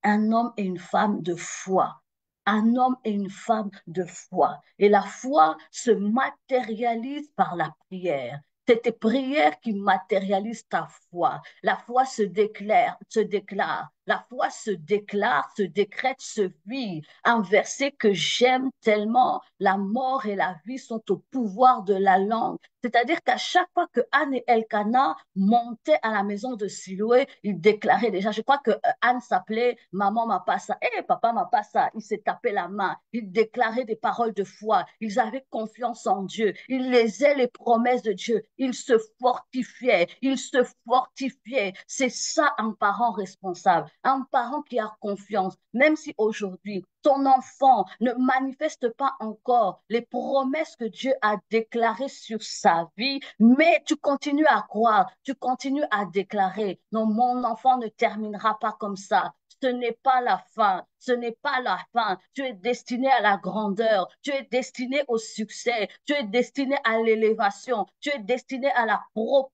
Un homme et une femme de foi. Un homme et une femme de foi. Et la foi se matérialise par la prière. C'est tes prières qui matérialisent ta foi. La foi se déclare, se déclare. La foi se déclare, se décrète, se vit. Un verset que j'aime tellement. La mort et la vie sont au pouvoir de la langue. C'est-à-dire qu'à chaque fois que Anne et Elkanah montaient à la maison de Siloé, ils déclaraient déjà, je crois que Anne s'appelait Maman m'a pas ça, eh papa m'a pas ça, ils se tapaient la main, ils déclaraient des paroles de foi, ils avaient confiance en Dieu, ils lisaient les promesses de Dieu, ils se fortifiaient. C'est ça un parent responsable, un parent qui a confiance, même si aujourd'hui ton enfant ne manifeste pas encore les promesses que Dieu a déclarées sur sa vie, mais tu continues à croire, tu continues à déclarer, non, mon enfant ne terminera pas comme ça. Ce n'est pas la fin. ce n'est pas la fin. Tu es destiné à la grandeur, tu es destiné au succès, tu es destiné à l'élévation, tu es destiné à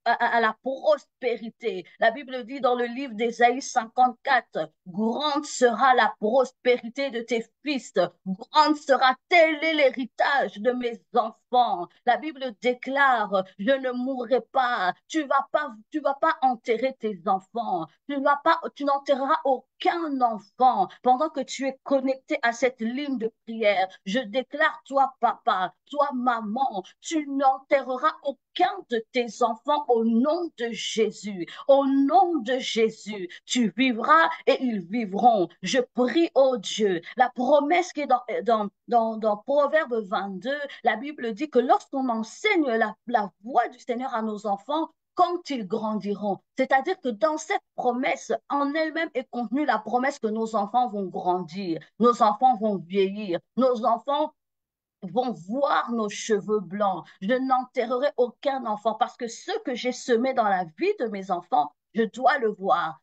à la prospérité. La Bible dit dans le livre d'Ésaïe 54, grande sera la prospérité de tes fils, grande sera tel est l'héritage de mes enfants. La Bible déclare, je ne mourrai pas, tu vas pas enterrer tes enfants, tu n'enterreras aucun enfant pendant que tu es connecté à cette ligne de prière. Je déclare, toi, papa, toi, maman, tu n'enterreras aucun de tes enfants au nom de Jésus. Au nom de Jésus, tu vivras et ils vivront. Je prie, oh Dieu, la promesse qui est dans Proverbe 22, la Bible dit que lorsqu'on enseigne la voix du Seigneur à nos enfants, quand ils grandiront. C'est-à-dire que dans cette promesse, en elle-même est contenue la promesse que nos enfants vont grandir, nos enfants vont vieillir, nos enfants vont voir nos cheveux blancs. Je n'enterrerai aucun enfant parce que ce que j'ai semé dans la vie de mes enfants, je dois le voir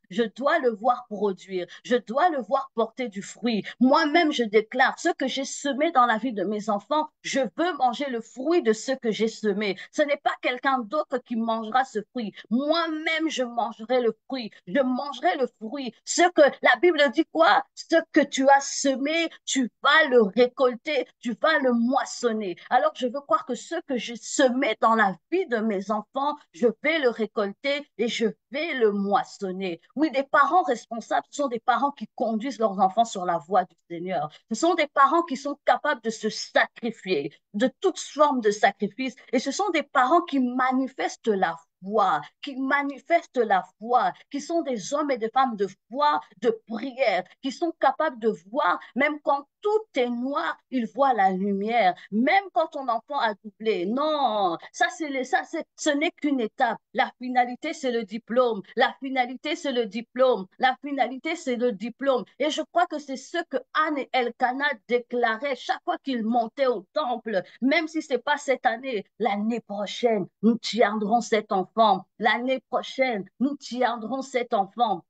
produire, je dois le voir porter du fruit. Moi-même, je déclare, ce que j'ai semé dans la vie de mes enfants, je veux manger le fruit de ce que j'ai semé. Ce n'est pas quelqu'un d'autre qui mangera ce fruit. Moi-même, je mangerai le fruit, je mangerai le fruit. Ce que la Bible dit quoi? Ce que tu as semé, tu vas le récolter, tu vas le moissonner. Alors, je veux croire que ce que j'ai semé dans la vie de mes enfants, je vais le récolter et je vais le moissonner. Oui, des parents responsables, ce sont des parents qui conduisent leurs enfants sur la voie du Seigneur. Ce sont des parents qui sont capables de se sacrifier, de toute forme de sacrifice. Et ce sont des parents qui manifestent la foi, qui manifestent la foi, qui sont des hommes et des femmes de foi, de prière, qui sont capables de voir, même quand tout est noir, ils voient la lumière, même quand ton enfant a doublé. Non, ce n'est qu'une étape. La finalité, c'est le diplôme. La finalité, c'est le diplôme. La finalité, c'est le diplôme. Et je crois que c'est ce que Anne et Elkanah déclaraient chaque fois qu'ils montaient au temple, même si c'est pas cette année, l'année prochaine, nous tiendrons cet enfant. L'année prochaine, nous tiendrons cet enfant.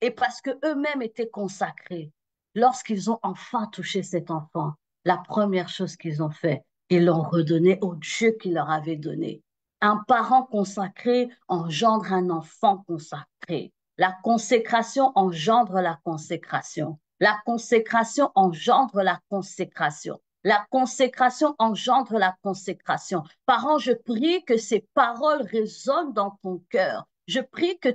Et parce que eux-mêmes étaient consacrés, lorsqu'ils ont enfin touché cet enfant, la première chose qu'ils ont fait, ils l'ont redonné au Dieu qui leur avait donné. Un parent consacré engendre un enfant consacré. La consécration engendre la consécration. La consécration engendre la consécration. La consécration engendre la consécration. Parents, je prie que ces paroles résonnent dans ton cœur. Je prie que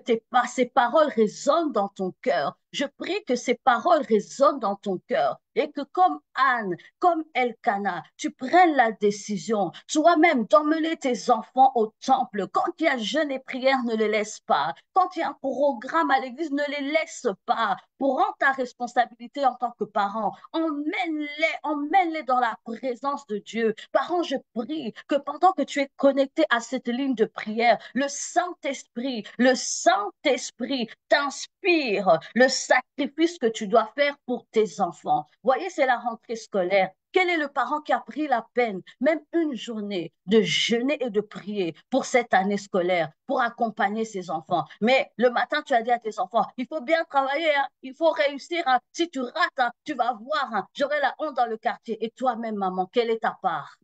ces paroles résonnent dans ton cœur. Je prie que ces paroles résonnent dans ton cœur et que comme Anne, comme Elkanah, tu prennes la décision toi-même d'emmener tes enfants au temple. Quand il y a jeûne et prière, ne les laisse pas. Quand il y a un programme à l'église, ne les laisse pas. Prends ta responsabilité en tant que parent. Emmène-les dans la présence de Dieu. Parents, je prie que pendant que tu es connecté à cette ligne de prière, le Saint-Esprit t'inspire le sacrifice que tu dois faire pour tes enfants. Voyez, c'est la rentrée scolaire. Quel est le parent qui a pris la peine, même une journée, de jeûner et de prier pour cette année scolaire, pour accompagner ses enfants? Mais le matin, tu as dit à tes enfants, il faut bien travailler, hein, il faut réussir. Hein. Si tu rates, hein, tu vas voir, hein, j'aurai la honte dans le quartier. Et toi-même, maman, quelle est ta part?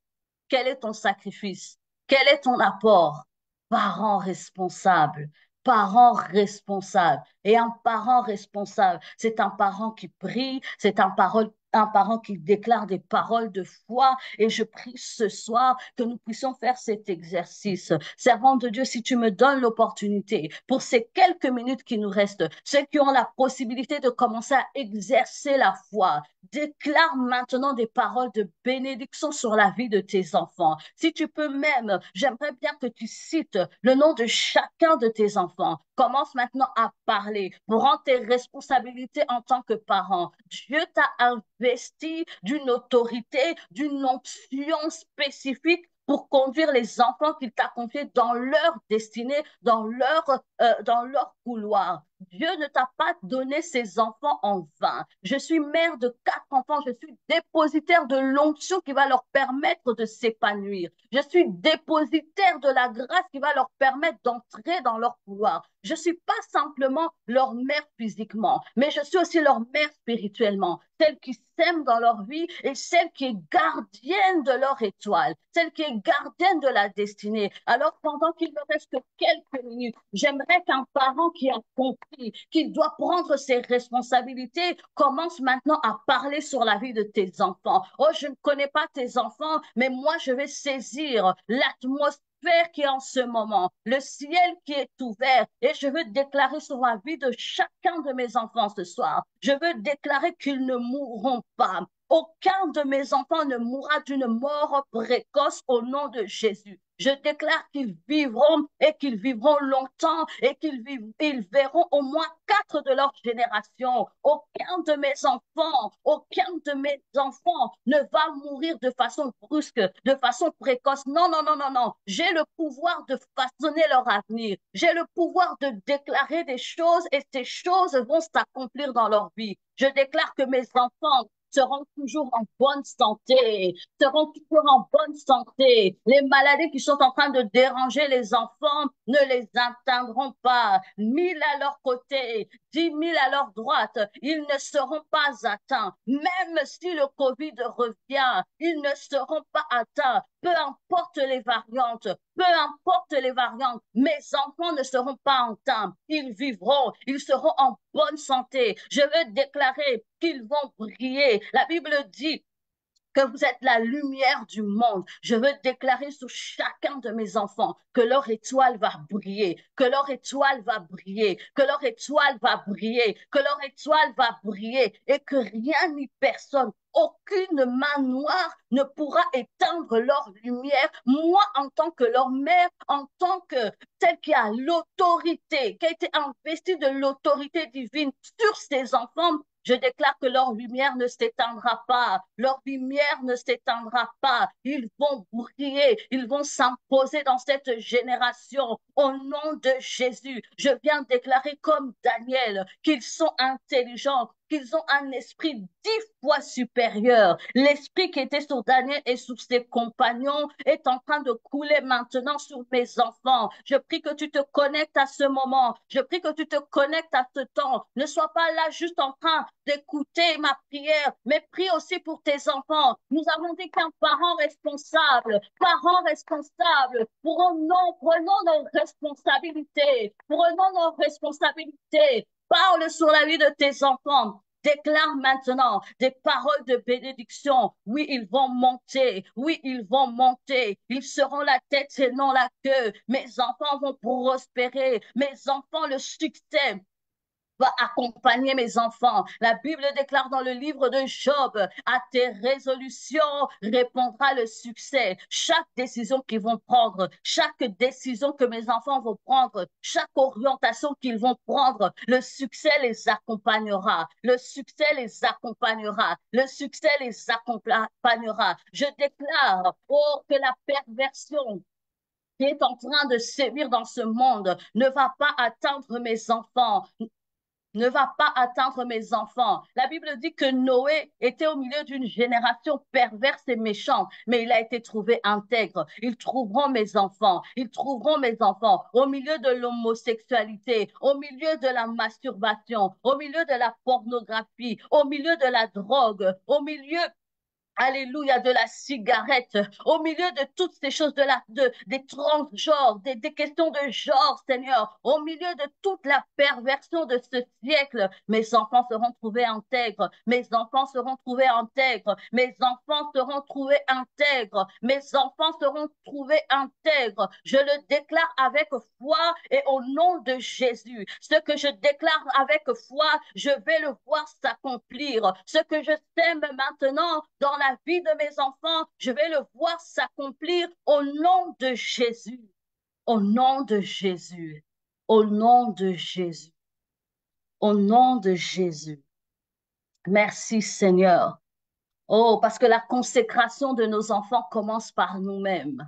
Quel est ton sacrifice? Quel est ton apport? Parent responsable, parent responsable. Et un parent responsable, c'est un parent qui prie, c'est un parent qui déclare des paroles de foi. Et je prie ce soir que nous puissions faire cet exercice. Servant de Dieu, si tu me donnes l'opportunité, pour ces quelques minutes qui nous restent, ceux qui ont la possibilité de commencer à exercer la foi, déclare maintenant des paroles de bénédiction sur la vie de tes enfants. Si tu peux même, j'aimerais bien que tu cites le nom de chacun de tes enfants. Commence maintenant à parler. Prends tes responsabilités en tant que parent. Dieu t'a investi d'une autorité, d'une onction spécifique pour conduire les enfants qu'il t'a confiés dans leur destinée, dans leur dans leur couloir. Dieu ne t'a pas donné ses enfants en vain. Je suis mère de 4 enfants. Je suis dépositaire de l'onction qui va leur permettre de s'épanouir. Je suis dépositaire de la grâce qui va leur permettre d'entrer dans leur couloir. Je ne suis pas simplement leur mère physiquement, mais je suis aussi leur mère spirituellement, celle qui sème dans leur vie et celle qui est gardienne de leur étoile, celle qui est gardienne de la destinée. Alors, pendant qu'il me reste que quelques minutes, j'aimerais qu'un parent qui a compris qu'il doit prendre ses responsabilités commence maintenant à parler sur la vie de tes enfants. Oh, je ne connais pas tes enfants, mais moi, je vais saisir l'atmosphère qui est en ce moment, le ciel qui est ouvert, et je veux déclarer sur la vie de chacun de mes enfants ce soir. Je veux déclarer qu'ils ne mourront pas. Aucun de mes enfants ne mourra d'une mort précoce au nom de Jésus. Je déclare qu'ils vivront et qu'ils vivront longtemps et ils verront au moins 4 de leur génération. Aucun de mes enfants ne va mourir de façon brusque, de façon précoce. Non, non, non, non, non. J'ai le pouvoir de façonner leur avenir. J'ai le pouvoir de déclarer des choses et ces choses vont s'accomplir dans leur vie. Je déclare que mes enfants seront toujours en bonne santé, seront toujours en bonne santé. Les maladies qui sont en train de déranger les enfants ne les atteindront pas. 1000 à leur côté, 10 000 à leur droite, ils ne seront pas atteints. Même si le Covid revient, ils ne seront pas atteints. Peu importe les variantes, peu importe les variantes, mes enfants ne seront pas atteints. Ils vivront, ils seront en bonne santé. Je veux déclarer qu'ils vont briller. La Bible dit que vous êtes la lumière du monde. Je veux déclarer sur chacun de mes enfants que leur étoile va briller, que leur étoile va briller, que leur étoile va briller, que leur étoile va briller et que rien ni personne, aucune main noire ne pourra éteindre leur lumière. Moi, en tant que leur mère, en tant que celle qui a l'autorité, qui a été investie de l'autorité divine sur ses enfants, je déclare que leur lumière ne s'éteindra pas, leur lumière ne s'éteindra pas. Ils vont briller, ils vont s'imposer dans cette génération au nom de Jésus. Je viens déclarer comme Daniel qu'ils sont intelligents, qu'ils ont un esprit 10 fois supérieur. L'esprit qui était sur Daniel et sur ses compagnons est en train de couler maintenant sur mes enfants. Je prie que tu te connectes à ce moment. Je prie que tu te connectes à ce temps. Ne sois pas là juste en train d'écouter ma prière, mais prie aussi pour tes enfants. Nous avons dit qu'un parent responsable, prenons nos responsabilités, prenons nos responsabilités. Parle sur la vie de tes enfants. Déclare maintenant des paroles de bénédiction. Oui, ils vont monter. Oui, ils vont monter. Ils seront la tête et non la queue. Mes enfants vont prospérer. Mes enfants, le succès va accompagner mes enfants. La Bible déclare dans le livre de Job, à tes résolutions répondra le succès. Chaque décision qu'ils vont prendre, chaque décision que mes enfants vont prendre, chaque orientation qu'ils vont prendre, le succès les accompagnera. Le succès les accompagnera. Le succès les accompagnera. Je déclare, oh, que la perversion qui est en train de sévir dans ce monde ne va pas atteindre mes enfants, ne va pas atteindre mes enfants. La Bible dit que Noé était au milieu d'une génération perverse et méchante, mais il a été trouvé intègre. Ils trouveront mes enfants, ils trouveront mes enfants au milieu de l'homosexualité, au milieu de la masturbation, au milieu de la pornographie, au milieu de la drogue, au milieu alléluia, de la cigarette, au milieu de toutes ces choses des transgenres, des questions de genre, Seigneur, au milieu de toute la perversion de ce siècle, mes enfants seront trouvés intègres, mes enfants seront trouvés intègres, mes enfants seront trouvés intègres, mes enfants seront trouvés intègres. Je le déclare avec foi et au nom de Jésus. Ce que je déclare avec foi, je vais le voir s'accomplir. Ce que je sème maintenant dans la vie de mes enfants, je vais le voir s'accomplir au nom de Jésus. Au nom de Jésus. Au nom de Jésus. Au nom de Jésus. Merci Seigneur. Oh, parce que la consécration de nos enfants commence par nous-mêmes.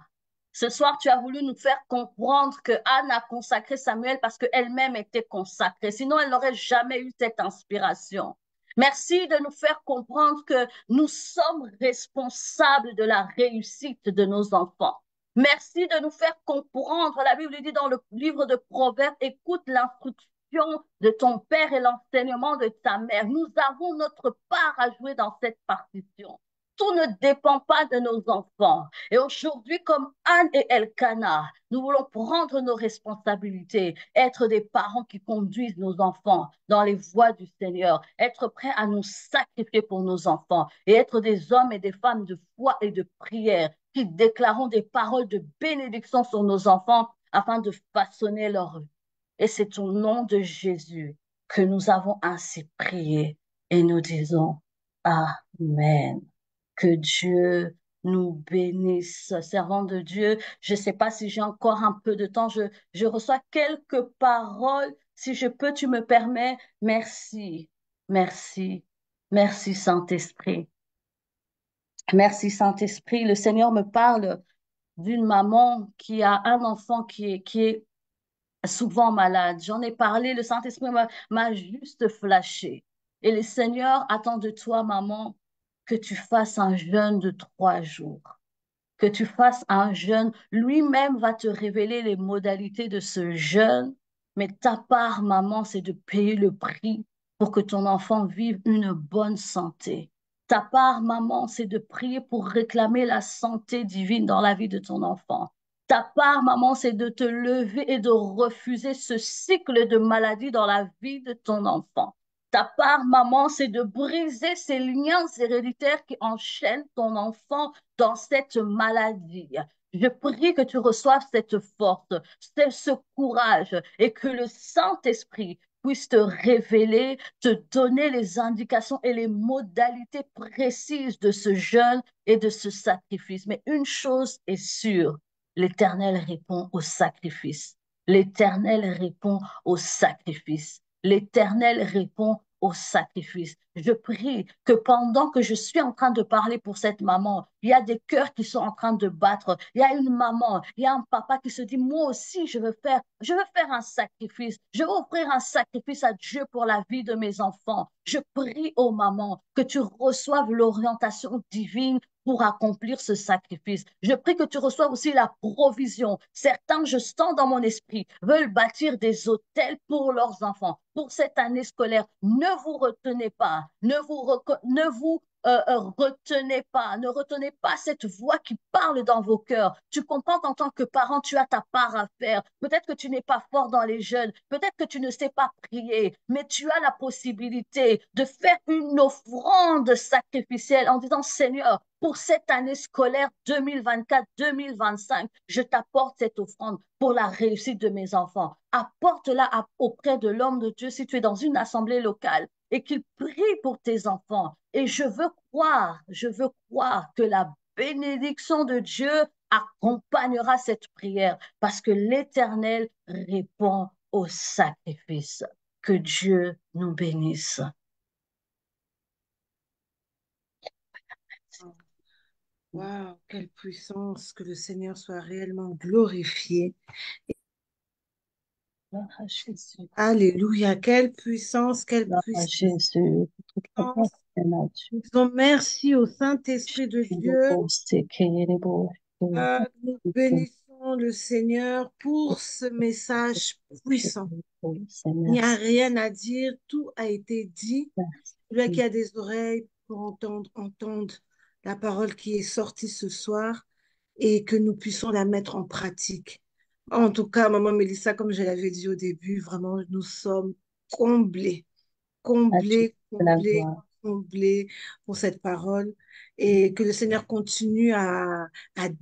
Ce soir, tu as voulu nous faire comprendre que Anne a consacré Samuel parce qu'elle-même était consacrée. Sinon, elle n'aurait jamais eu cette inspiration. Merci de nous faire comprendre que nous sommes responsables de la réussite de nos enfants. Merci de nous faire comprendre. La Bible dit dans le livre de Proverbes, écoute l'instruction de ton père et l'enseignement de ta mère. Nous avons notre part à jouer dans cette partition. Tout ne dépend pas de nos enfants. Et aujourd'hui, comme Anne et Elkanah, nous voulons prendre nos responsabilités, être des parents qui conduisent nos enfants dans les voies du Seigneur, être prêts à nous sacrifier pour nos enfants et être des hommes et des femmes de foi et de prière qui déclarons des paroles de bénédiction sur nos enfants afin de façonner leur vie. Et c'est au nom de Jésus que nous avons ainsi prié et nous disons Amen. Que Dieu nous bénisse. Servant de Dieu, je ne sais pas si j'ai encore un peu de temps. Je reçois quelques paroles. Si je peux, tu me permets. Merci, merci, merci Saint-Esprit. Merci Saint-Esprit. Le Seigneur me parle d'une maman qui a un enfant qui est souvent malade. J'en ai parlé, le Saint-Esprit m'a juste flashé. Et le Seigneur attend de toi, maman, que tu fasses un jeûne de 3 jours, que tu fasses un jeûne. Lui-même va te révéler les modalités de ce jeûne, mais ta part, maman, c'est de payer le prix pour que ton enfant vive une bonne santé. Ta part, maman, c'est de prier pour réclamer la santé divine dans la vie de ton enfant. Ta part, maman, c'est de te lever et de refuser ce cycle de maladie dans la vie de ton enfant. Ta part, maman, c'est de briser ces liens héréditaires qui enchaînent ton enfant dans cette maladie. Je prie que tu reçoives cette force, ce courage et que le Saint-Esprit puisse te révéler, te donner les indications et les modalités précises de ce jeûne et de ce sacrifice. Mais une chose est sûre, l'Éternel répond au sacrifice. L'Éternel répond au sacrifice. L'Éternel répond au sacrifice. Je prie que pendant que je suis en train de parler pour cette maman, il y a des cœurs qui sont en train de battre. Il y a une maman, il y a un papa qui se dit, moi aussi, je veux faire un sacrifice. Je veux offrir un sacrifice à Dieu pour la vie de mes enfants. Je prie aux mamans que tu reçoives l'orientation divine pour accomplir ce sacrifice. Je prie que tu reçoives aussi la provision. Certains, je sens dans mon esprit, veulent bâtir des hôtels pour leurs enfants. Pour cette année scolaire, ne vous retenez pas, ne retenez pas cette voix qui parle dans vos cœurs. Tu comprends qu'en tant que parent, tu as ta part à faire. Peut-être que tu n'es pas fort dans les jeunes, peut-être que tu ne sais pas prier, mais tu as la possibilité de faire une offrande sacrificielle en disant, Seigneur, pour cette année scolaire 2024-2025, je t'apporte cette offrande pour la réussite de mes enfants. Apporte-la auprès de l'homme de Dieu si tu es dans une assemblée locale et qu'il prie pour tes enfants. Et je veux croire que la bénédiction de Dieu accompagnera cette prière parce que l'Éternel répond au sacrifice. Que Dieu nous bénisse. Waouh, quelle puissance, que le Seigneur soit réellement glorifié. Gloire à Jésus. Alléluia, quelle puissance, quelle Gloire à puissance. Jésus. Toute la gloire est à Dieu. Disons merci au Saint-Esprit de Dieu. Nous bénissons le Seigneur pour ce message puissant. Il n'y a rien à dire, tout a été dit. Celui qui a des oreilles pour entendre, entendre la parole qui est sortie ce soir et que nous puissions la mettre en pratique. En tout cas, Maman Mélissa, comme je l'avais dit au début, vraiment, nous sommes comblés, comblés, La comblés, gloire. comblés pour cette parole et que le Seigneur continue à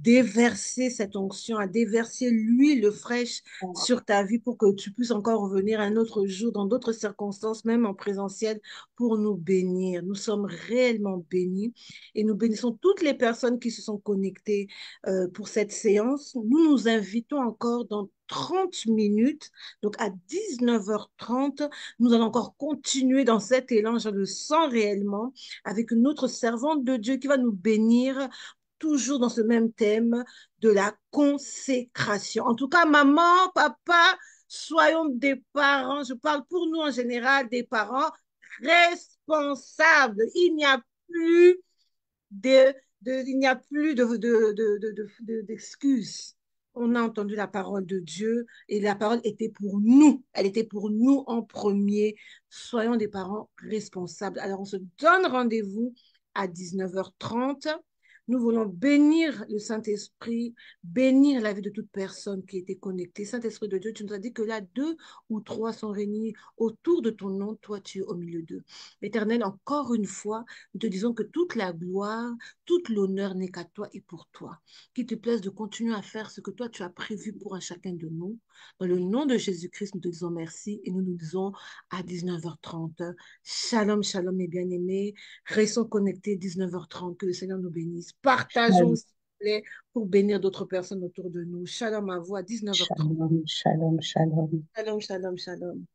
déverser cette onction, à déverser l'huile fraîche sur ta vie pour que tu puisses encore revenir un autre jour dans d'autres circonstances, même en présentiel, pour nous bénir. Nous sommes réellement bénis et nous bénissons toutes les personnes qui se sont connectées pour cette séance. Nous nous invitons encore dans 30 minutes, donc à 19h30, nous allons encore continuer dans cet élan, je le sens réellement, avec une autre servante de Dieu qui va nous bénir toujours dans ce même thème de la consécration. En tout cas, maman, papa, soyons des parents, je parle pour nous en général, des parents responsables. Il n'y a plus il n'y a plus d'excuses. On a entendu la parole de Dieu et la parole était pour nous. Elle était pour nous en premier. Soyons des parents responsables. Alors, on se donne rendez-vous à 19h30. Nous voulons bénir le Saint-Esprit, bénir la vie de toute personne qui était connectée. Saint-Esprit de Dieu, tu nous as dit que là, deux ou trois sont réunis autour de ton nom, toi, tu es au milieu d'eux. Éternel, encore une fois, nous te disons que toute la gloire, tout l'honneur n'est qu'à toi et pour toi. Qu'il te plaise de continuer à faire ce que toi tu as prévu pour un chacun de nous. Dans le nom de Jésus-Christ, nous te disons merci et nous nous disons à 19h30. Shalom, shalom mes bien-aimés. Restons connectés 19h30. Que le Seigneur nous bénisse. Partageons, Shalom, s'il vous plaît, pour bénir d'autres personnes autour de nous. Shalom à vous à 19h30. shalom, shalom, shalom. Shalom, shalom, shalom.